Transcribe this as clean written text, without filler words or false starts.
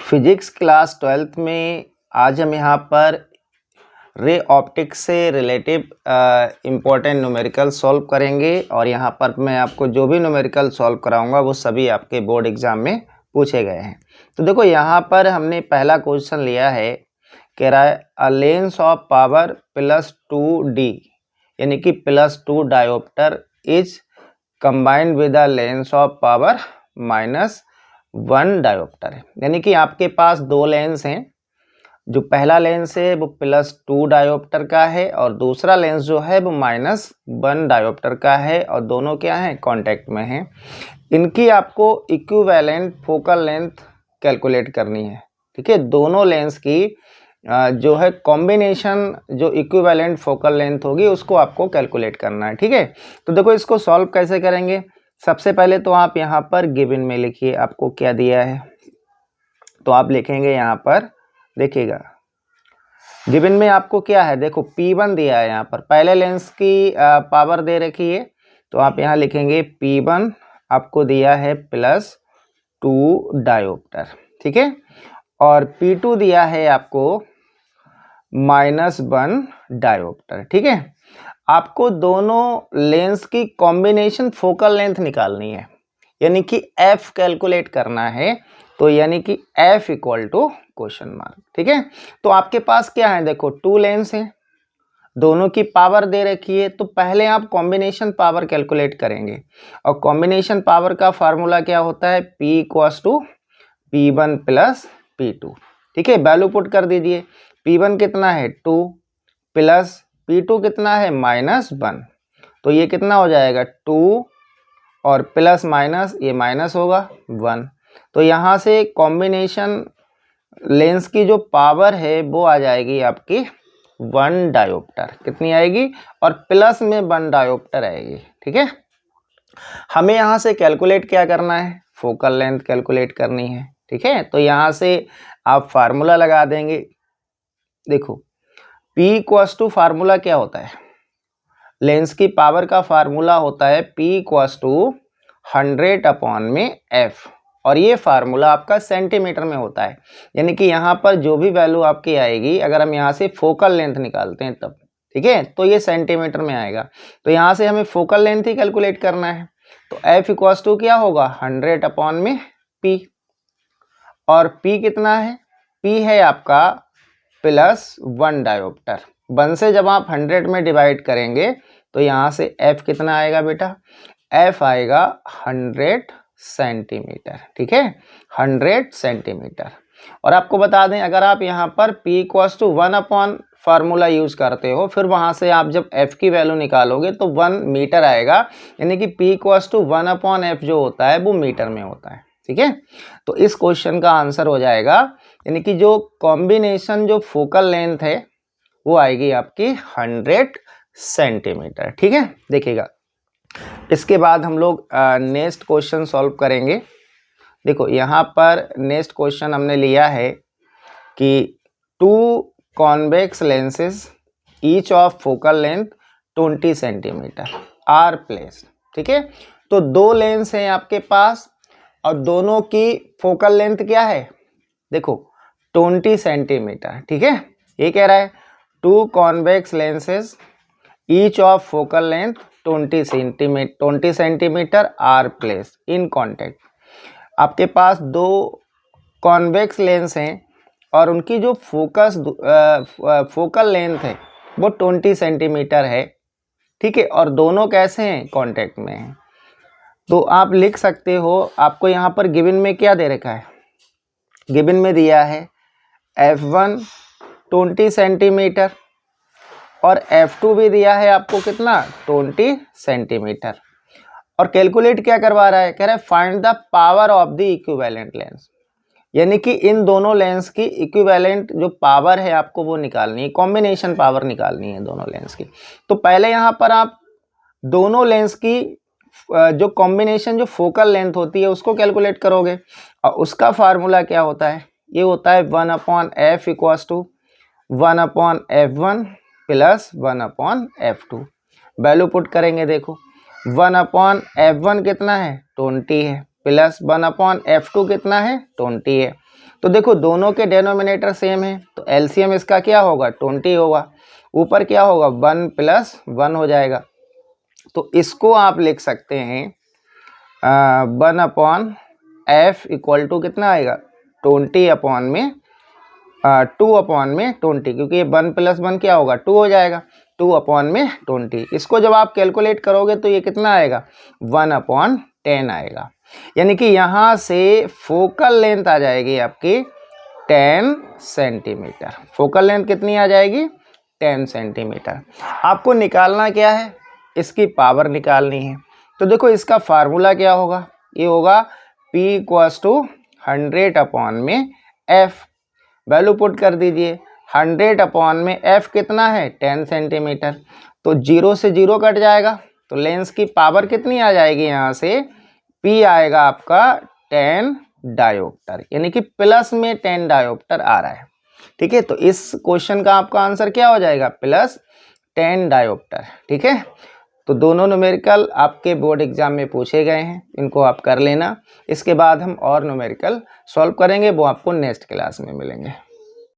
Physics class 12th में आज हम यहाँ पर रे ऑप्टिक्स से रिलेटिव इम्पोर्टेंट न्यूमेरिकल सॉल्व करेंगे और यहाँ पर मैं आपको जो भी न्यूमेरिकल सॉल्व कराऊंगा वो सभी आपके बोर्ड एग्जाम में पूछे गए हैं। तो देखो यहाँ पर हमने पहला क्वेश्चन लिया है, कह रहा है a lens of power +2d यानी कि +2 dioptre is combined with a lens of power -1 dioptre है। यानी कि आपके पास दो लेंस हैं, जो पहला लेंस है वो +2 डायोप्टर का है और दूसरा लेंस जो है वो -1 डायोप्टर का है और दोनों क्या हैं, कांटेक्ट में हैं। इनकी आपको इक्विवेलेंट फोकल लेंथ कैलकुलेट करनी है। ठीक है, दोनों लेंस की जो है कॉम्बिनेशन जो इक्विवेलेंट फोकल लेंथ होगी उसको आपको कैलकुलेट करना है। ठीक है, तो देखो इसको सॉल्व कैसे करेंगे। सबसे पहले तो आप यहाँ पर गिवन में लिखिए आपको क्या दिया है, तो आप लिखेंगे यहाँ पर, देखिएगा गिवन में आपको क्या है, देखो P1 दिया है, यहाँ पर पहले लेंस की पावर दे रखी है, तो आप यहाँ लिखेंगे P1 आपको दिया है +2 डायोप्टर। ठीक है, और P2 दिया है आपको -1 डायोप्टर। ठीक है, आपको दोनों लेंस की कॉम्बिनेशन फोकल लेंथ निकालनी है, यानी कि F कैलकुलेट करना है, तो यानी कि F equal to question mark. ठीक है, तो आपके पास क्या है, देखो 2 लेंस हैं, दोनों की पावर दे रखी है, तो पहले आप कॉम्बिनेशन पावर कैलकुलेट करेंगे और कॉम्बिनेशन पावर का फार्मूला क्या होता है, P = P1 + P2। ठीक है, वैल्यू पुट कर दीजिए। P1 कितना है 2 प्लस P2 कितना है -1, तो ये कितना हो जाएगा 2 और प्लस माइनस, ये माइनस होगा 1, तो यहाँ से कॉम्बिनेशन लेंस की जो पावर है वो आ जाएगी आपकी 1 डायोप्टर। कितनी आएगी, और प्लस में 1 डायोप्टर आएगी। ठीक है, हमें यहाँ से कैलकुलेट क्या करना है, फोकल लेंथ कैलकुलेट करनी है। ठीक है, तो यहाँ से आप फार्मूला लगा देंगे। देखो P = फार्मूला क्या होता है, लेंस की पावर का फार्मूला होता है P = 100/F और ये फार्मूला आपका सेंटीमीटर में होता है, यानी कि यहाँ पर जो भी वैल्यू आपकी आएगी, अगर हम यहाँ से फोकल लेंथ निकालते हैं तब, ठीक है, तो ये सेंटीमीटर में आएगा। तो यहाँ से हमें फोकल लेंथ ही कैलकुलेट करना है, तो F = क्या होगा 100/P, और P कितना है, P है आपका +1 डायोप्टर। 1 से जब आप 100 में डिवाइड करेंगे तो यहाँ से F कितना आएगा बेटा, F आएगा 100 सेंटीमीटर। ठीक है, 100 सेंटीमीटर। और आपको बता दें, अगर आप यहाँ पर P = 1 फार्मूला यूज करते हो, फिर वहाँ से आप जब F की वैल्यू निकालोगे तो 1 मीटर आएगा, यानी कि P = 1/F जो होता है वो मीटर में होता है। ठीक है, तो इस क्वेश्चन का आंसर हो जाएगा, यानी कि जो कॉम्बिनेशन जो फोकल लेंथ है वो आएगी आपकी 100 सेंटीमीटर। ठीक है, देखिएगा इसके बाद हम लोग नेक्स्ट क्वेश्चन सॉल्व करेंगे। देखो यहाँ पर नेक्स्ट क्वेश्चन हमने लिया है कि 2 convex lenses each of focal length 20 centimetre are placed. ठीक है, तो दो लेंस हैं आपके पास और दोनों की फोकल लेंथ क्या है, देखो 20 सेंटीमीटर। ठीक है, ये कह रहा है 2 convex lenses each of focal length 20 centimetre are place in contact. आपके पास दो कॉन्वेक्स लेंस हैं और उनकी जो फोकल लेंथ है वो 20 सेंटीमीटर है। ठीक है, और दोनों कैसे हैं, कॉन्टेक्ट में हैं। तो आप लिख सकते हो, आपको यहाँ पर गिवन में क्या दे रखा है, गिवन में दिया है F1 20 सेंटीमीटर और F2 भी दिया है आपको कितना 20 सेंटीमीटर, और कैलकुलेट क्या करवा रहा है, कह रहा है find the power of the equivalent lens, यानी कि इन दोनों लेंस की इक्विवेलेंट जो पावर है आपको वो निकालनी है, कॉम्बिनेशन पावर निकालनी है दोनों लेंस की। तो पहले यहाँ पर आप दोनों लेंस की जो कॉम्बिनेशन जो फोकल लेंथ होती है उसको कैलकुलेट करोगे, और उसका फार्मूला क्या होता है, ये होता है 1/F = 1/F1 + 1/F2। Value put करेंगे, देखो 1/F1 कितना है 20 है, प्लस 1/F2 कितना है 20 है, तो देखो दोनों के डेनोमिनेटर सेम है, तो एलसीएम इसका क्या होगा 20 होगा, ऊपर क्या होगा 1 + 1 हो जाएगा। तो इसको आप लिख सकते हैं 1/f = कितना आएगा 20/में 2/20, क्योंकि ये 1 + 1 क्या होगा 2 हो जाएगा, 2/20। इसको जब आप कैलकुलेट करोगे तो ये कितना आएगा 1/10 आएगा। यानी कि यहाँ से फोकल लेंथ आ जाएगी आपकी 10 सेंटीमीटर। फोकल लेंथ कितनी आ जाएगी 10 सेंटीमीटर। आपको निकालना क्या है, इसकी पावर निकालनी है। तो देखो इसका फार्मूला क्या होगा, ये होगा P = 100/f। वैल्यू पुट कर दीजिए, 100/में f कितना है 10 सेंटीमीटर, तो 0 से 0 कट जाएगा, तो लेंस की पावर कितनी आ जाएगी, यहाँ से P आएगा आपका 10 डायोप्टर, यानी कि प्लस में 10 डायोप्टर आ रहा है। ठीक है, तो इस क्वेश्चन का आपका आंसर क्या हो जाएगा +10 डायोप्टर। ठीक है, तो दोनों न्यूमेरिकल आपके बोर्ड एग्जाम में पूछे गए हैं, इनको आप कर लेना। इसके बाद हम और न्यूमेरिकल सॉल्व करेंगे, वो आपको नेक्स्ट क्लास में मिलेंगे।